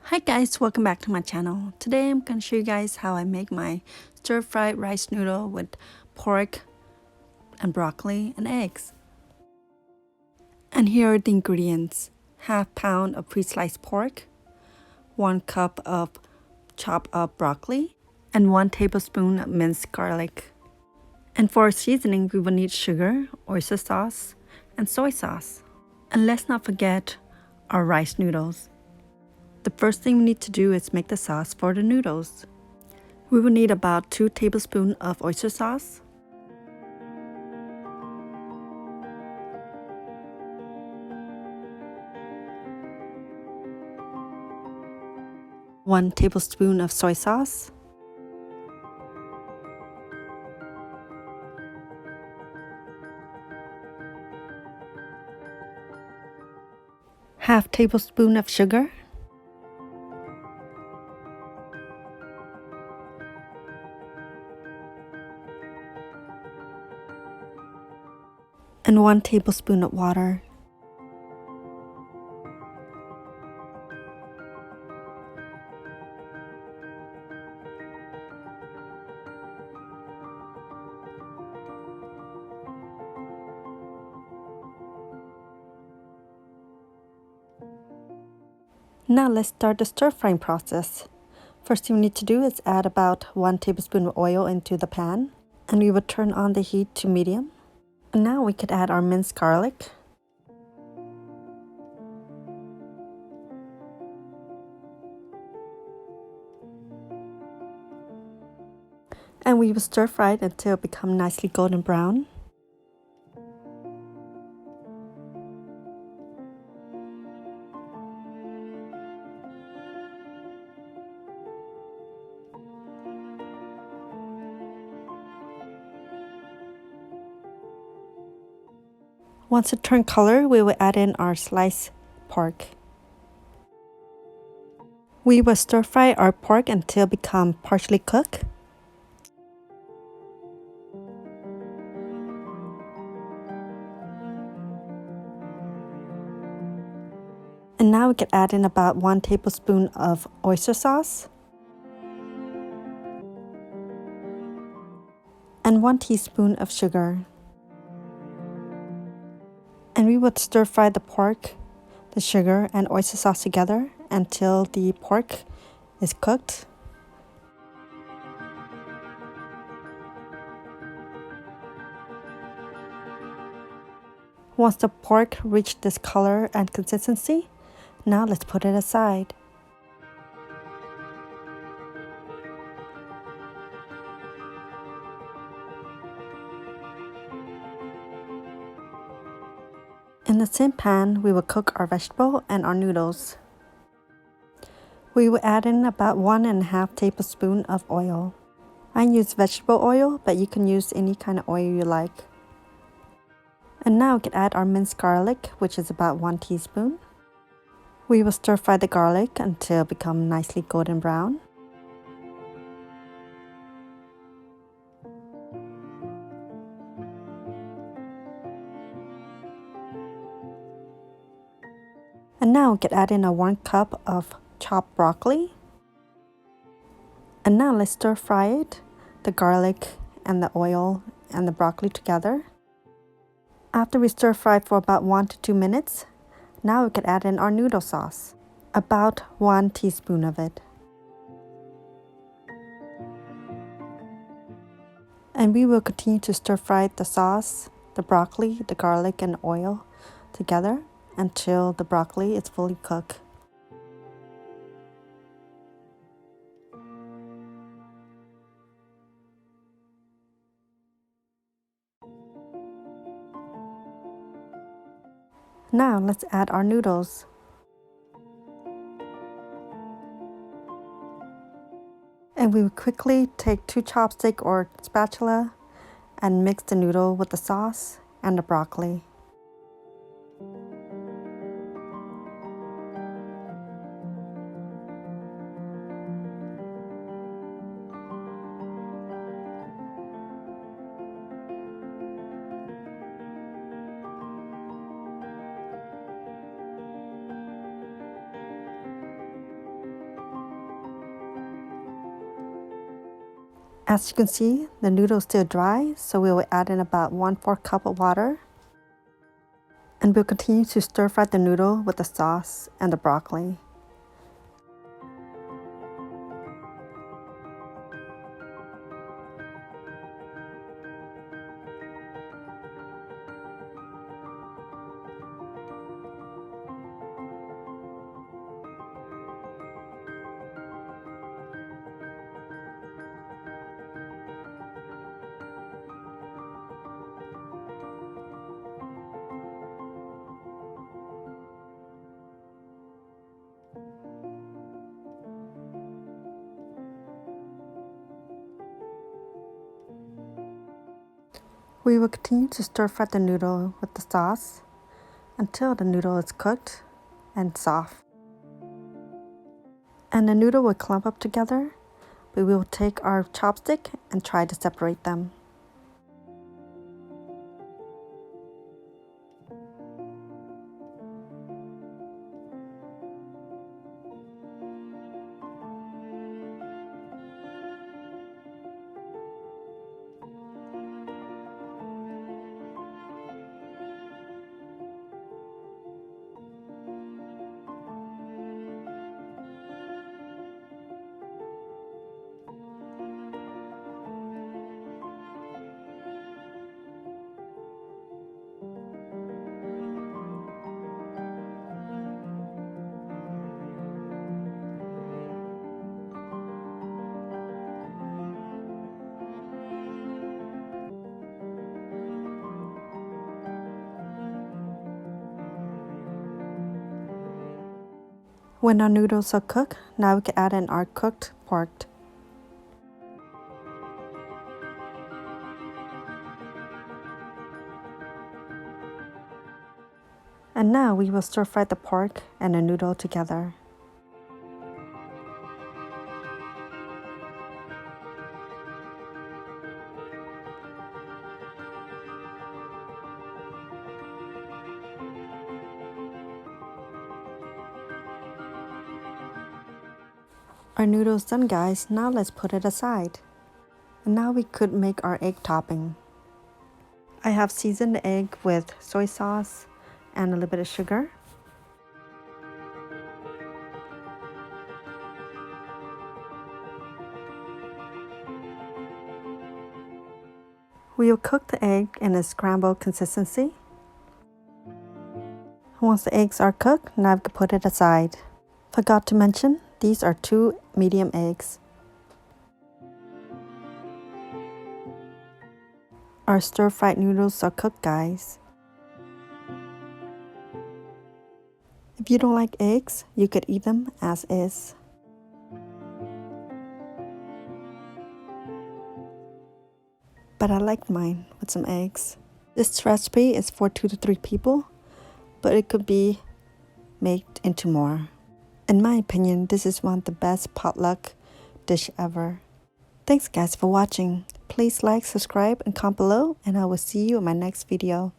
Hi guys, welcome back to my channel. Today I'm going to show you guys how I make my stir-fried rice noodle with pork and broccoli and eggs. And here are the ingredients. Half pound of pre-sliced pork, 1 cup of chopped up broccoli, and 1 tablespoon of minced garlic. And for our seasoning, we will need sugar, oyster sauce, and soy sauce. And let's not forget our rice noodles. The first thing we need to do is make the sauce for the noodles. We will need about 2 tablespoons of oyster sauce, 1 tablespoon of soy sauce, half tablespoon of sugar, and 1 tablespoon of water. Now let's start the stir-frying process. First thing we need to do is add about 1 tablespoon of oil into the pan, and we will turn on the heat to medium. And now we could add our minced garlic, and we will stir fry it until it becomes nicely golden brown. Once it turns color, we will add in our sliced pork. We will stir fry our pork until it becomes partially cooked. And now we can add in about 1 tablespoon of oyster sauce and 1 teaspoon of sugar. And we would stir fry the pork, the sugar, and oyster sauce together until the pork is cooked. Once the pork reaches this color and consistency, now let's put it aside. In the same pan, we will cook our vegetable and our noodles. We will add in about 1.5 tablespoons of oil. I use vegetable oil, but you can use any kind of oil you like. And now we can add our minced garlic, which is about 1 teaspoon. We will stir fry the garlic until it becomes nicely golden brown. And now we can add in a 1 cup of chopped broccoli. And now let's stir fry it, the garlic and the oil and the broccoli together. After we stir fry for about 1 to 2 minutes, now we can add in our noodle sauce, about 1 teaspoon of it. And we will continue to stir fry the sauce, the broccoli, the garlic, and oil together until the broccoli is fully cooked. Now let's add our noodles. And we will quickly take 2 chopsticks or spatula and mix the noodle with the sauce and the broccoli. As you can see, the noodle is still dry, so we will add in about 1/4 cup of water. And we'll continue to stir fry the noodle with the sauce and the broccoli. We will continue to stir fry the noodle with the sauce until the noodle is cooked and soft. And the noodle will clump up together, but we will take our chopstick and try to separate them. When our noodles are cooked, now we can add in our cooked pork. And now we will stir fry the pork and the noodle together. Our noodles done, guys. Now let's put it aside. And now we could make our egg topping. I have seasoned the egg with soy sauce and a little bit of sugar. We will cook the egg in a scrambled consistency. Once the eggs are cooked, now we can put it aside. Forgot to mention, these are 2 medium eggs. Our stir-fried noodles are cooked, guys. If you don't like eggs, you could eat them as is. But I like mine with some eggs. This recipe is for 2 to 3 people, but it could be made into more. In my opinion, this is one of the best potluck dish ever. Thanks guys for watching. Please like, subscribe, and comment below, and I will see you in my next video.